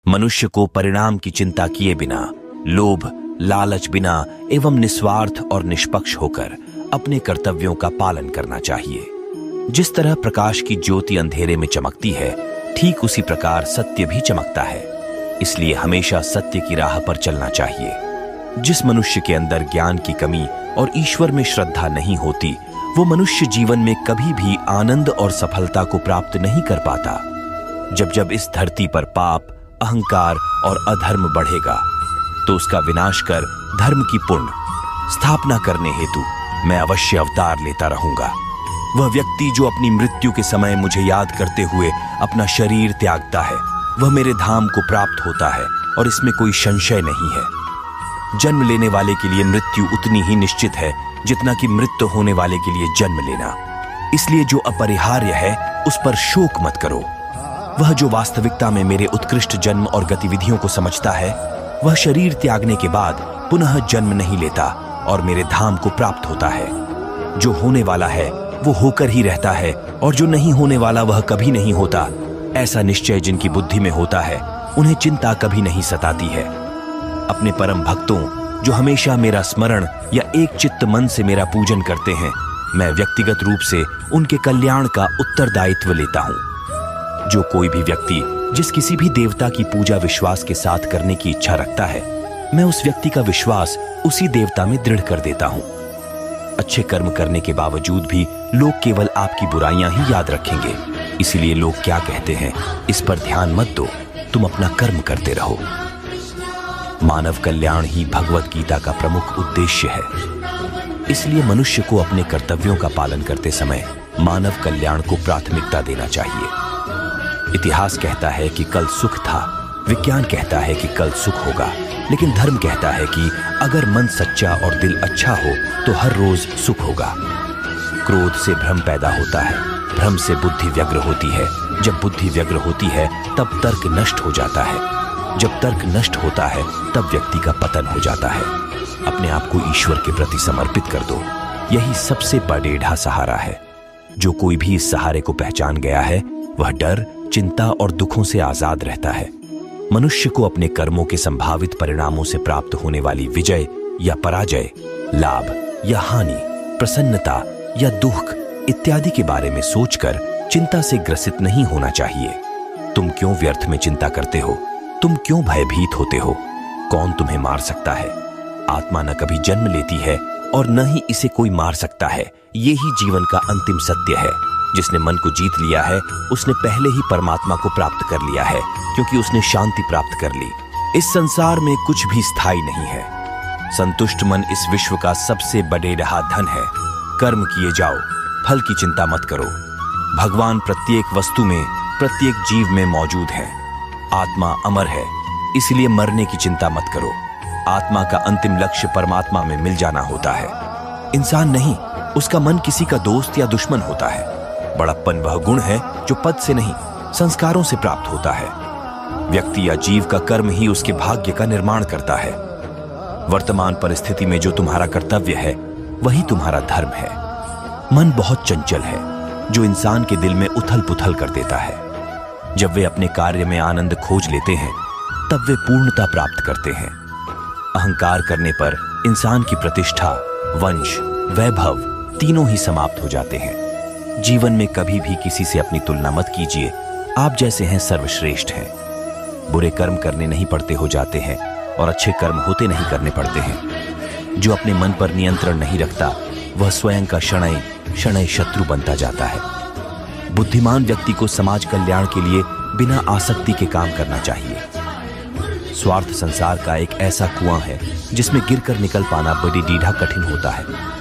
मनुष्य को परिणाम की चिंता किए बिना, लोभ लालच बिना एवं निस्वार्थ और निष्पक्ष होकर अपने कर्तव्यों का पालन करना चाहिए। जिस तरह प्रकाश की ज्योति अंधेरे में चमकती है, ठीक उसी प्रकार सत्य भी चमकता है। इसलिए हमेशा सत्य की राह पर चलना चाहिए। जिस मनुष्य के अंदर ज्ञान की कमी और ईश्वर में श्रद्धा नहीं होती, वो मनुष्य जीवन में कभी भी आनंद और सफलता को प्राप्त नहीं कर पाता। जब जब इस धरती पर पाप, अहंकार और अधर्म बढ़ेगा, तो उसका विनाश कर धर्म की पुण्य स्थापना करने हेतु मैं अवश्य अवतार लेता रहूंगा। वह व्यक्ति जो अपनी मृत्यु के समय मुझे याद करते हुए अपना शरीर त्यागता है, वह मेरे धाम को प्राप्त होता है और इसमें कोई संशय नहीं है। जन्म लेने वाले के लिए मृत्यु उतनी ही निश्चित है जितना कि मृत्यु होने वाले के लिए जन्म लेना। इसलिए जो अपरिहार्य है उस पर शोक मत करो। वह जो वास्तविकता में मेरे उत्कृष्ट जन्म और गतिविधियों को समझता है, वह शरीर त्यागने के बाद पुनः जन्म नहीं लेता और मेरे धाम को प्राप्त होता है। जो होने वाला है वो होकर ही रहता है और जो नहीं होने वाला वह कभी नहीं होता। ऐसा निश्चय जिनकी बुद्धि में होता है, उन्हें चिंता कभी नहीं सताती है। अपने परम भक्तों जो हमेशा मेरा स्मरण या एक चित्त मन से मेरा पूजन करते हैं, मैं व्यक्तिगत रूप से उनके कल्याण का उत्तरदायित्व लेता हूं। जो कोई भी व्यक्ति जिस किसी भी देवता की पूजा विश्वास के साथ करने की इच्छा रखता है, मैं उस व्यक्ति का विश्वास उसी देवता में दृढ़ कर देता हूं। अच्छे कर्म करने के बावजूद भी लोग केवल आपकी बुराइयां ही याद रखेंगे। इसीलिए लोग क्या कहते हैं, इस पर ध्यान मत दो, तुम अपना कर्म करते रहो। मानव कल्याण ही भगवत गीता का प्रमुख उद्देश्य है। इसलिए मनुष्य को अपने कर्तव्यों का पालन करते समय मानव कल्याण को प्राथमिकता देना चाहिए। इतिहास कहता है कि कल सुख था, विज्ञान कहता है कि कल सुख होगा, लेकिन धर्म कहता है कि अगर मन सच्चा और दिल अच्छा हो तो हर रोज सुख होगा। क्रोध से भ्रम पैदा होता है, भ्रम से बुद्धि व्यग्र होती है, जब बुद्धि व्यग्र होती है तब तर्क नष्ट हो जाता है, जब तर्क नष्ट होता है तब व्यक्ति का पतन हो जाता है। अपने आप को ईश्वर के प्रति समर्पित कर दो, यही सबसे बड़ेढ़ा सहारा है। जो कोई भी इस सहारे को पहचान गया है, वह डर, चिंता और दुखों से आजाद रहता है। मनुष्य को अपने कर्मों के संभावित परिणामों से प्राप्त होने वाली विजय या पराजय, लाभ या हानि, प्रसन्नता या दुख इत्यादि के बारे में सोचकर चिंता से ग्रसित नहीं होना चाहिए। तुम क्यों व्यर्थ में चिंता करते हो? तुम क्यों भयभीत होते हो? कौन तुम्हें मार सकता है? आत्मा न कभी जन्म लेती है और न ही इसे कोई मार सकता है। ये ही जीवन का अंतिम सत्य है। जिसने मन को जीत लिया है, उसने पहले ही परमात्मा को प्राप्त कर लिया है, क्योंकि उसने शांति प्राप्त कर ली। इस संसार में कुछ भी स्थायी नहीं है। संतुष्ट मन इस विश्व का सबसे बड़ेढ़ा धन है। कर्म किए जाओ, फल की चिंता मत करो। भगवान प्रत्येक वस्तु में, प्रत्येक जीव में मौजूद है। आत्मा अमर है, इसलिए मरने की चिंता मत करो। आत्मा का अंतिम लक्ष्य परमात्मा में मिल जाना होता है। इंसान नहीं, उसका मन किसी का दोस्त या दुश्मन होता है। बड़प्पन वह गुण है जो पद से नहीं, संस्कारों से प्राप्त होता है। व्यक्ति या जीव का कर्म ही उसके भाग्य का निर्माण करता है। वर्तमान परिस्थिति में जो तुम्हारा कर्तव्य है, वही तुम्हारा धर्म है। मन बहुत चंचल है, जो इंसान के दिल में उथल पुथल कर देता है। जब वे अपने कार्य में आनंद खोज लेते हैं, तब वे पूर्णता प्राप्त करते हैं। अहंकार करने पर इंसान की प्रतिष्ठा, वंश, वैभव तीनों ही समाप्त हो जाते हैं। जीवन में कभी भी किसी से अपनी तुलना मत कीजिए। आप जैसे हैं सर्वश्रेष्ठ हैं। बुरे कर्म करने नहीं पड़ते हो जाते हैं और अच्छे कर्म होते नहीं करने पड़ते हैं। जो अपने मन पर नियंत्रण नहीं रखता, वह स्वयं का शणै शणै शत्रु बनता जाता है। बुद्धिमान व्यक्ति को समाज कल्याण के लिए बिना आसक्ति के काम करना चाहिए। स्वार्थ संसार का एक ऐसा कुआं है जिसमें गिरकर निकल पाना बड़ी डीढ़ा कठिन होता है।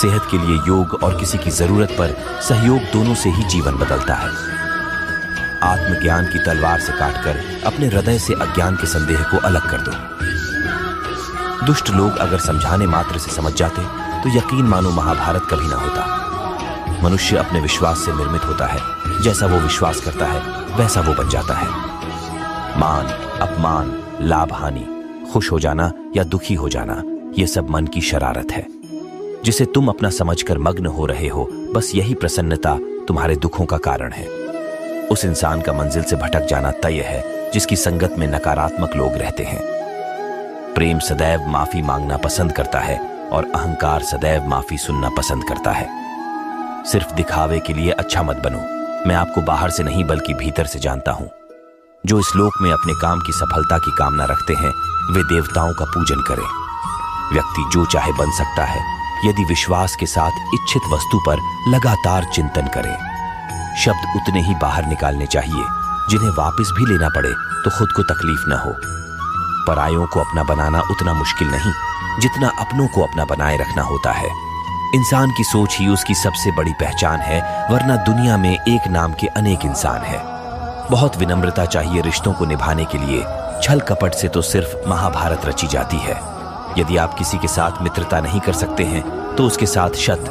सेहत के लिए योग और किसी की जरूरत पर सहयोग दोनों से ही जीवन बदलता है। आत्मज्ञान की तलवार से काटकर अपने हृदय से अज्ञान के संदेह को अलग कर दो। दुष्ट लोग अगर समझाने मात्र से समझ जाते तो यकीन मानो महाभारत कभी ना होता। मनुष्य अपने विश्वास से निर्मित होता है। जैसा वो विश्वास करता है, वैसा वो बन जाता है। मान, अपमान, लाभ हानि, खुश हो जाना या दुखी हो जाना, ये सब मन की शरारत है जिसे तुम अपना समझकर मग्न हो रहे हो। बस यही प्रसन्नता तुम्हारे दुखों का कारण है। उस इंसान का मंजिल से भटक जाना तय है जिसकी संगत में नकारात्मक लोग रहते हैं। प्रेम सदैव माफी मांगना पसंद करता है और अहंकार सदैव माफी सुनना पसंद करता है। सिर्फ दिखावे के लिए अच्छा मत बनो। मैं आपको बाहर से नहीं बल्कि भीतर से जानता हूं। जो इस लोक में अपने काम की सफलता की कामना रखते हैं वे देवताओं का पूजन करें। व्यक्ति जो चाहे बन सकता है यदि विश्वास के साथ इच्छित वस्तु पर लगातार चिंतन करे। शब्द उतने ही बाहर निकालने चाहिए जिन्हें वापस भी लेना पड़े तो खुद को तकलीफ न हो। परायों को अपना बनाना उतना मुश्किल नहीं जितना अपनों को अपना बनाए रखना होता है। इंसान की सोच ही उसकी सबसे बड़ी पहचान है, वरना दुनिया में एक नाम के अनेक इंसान हैं। बहुत विनम्रता चाहिए रिश्तों को निभाने के लिए। छल कपट से तो सिर्फ महाभारत रची जाती है। यदि आप किसी के साथ मित्रता नहीं कर सकते हैं तो उसके साथ शत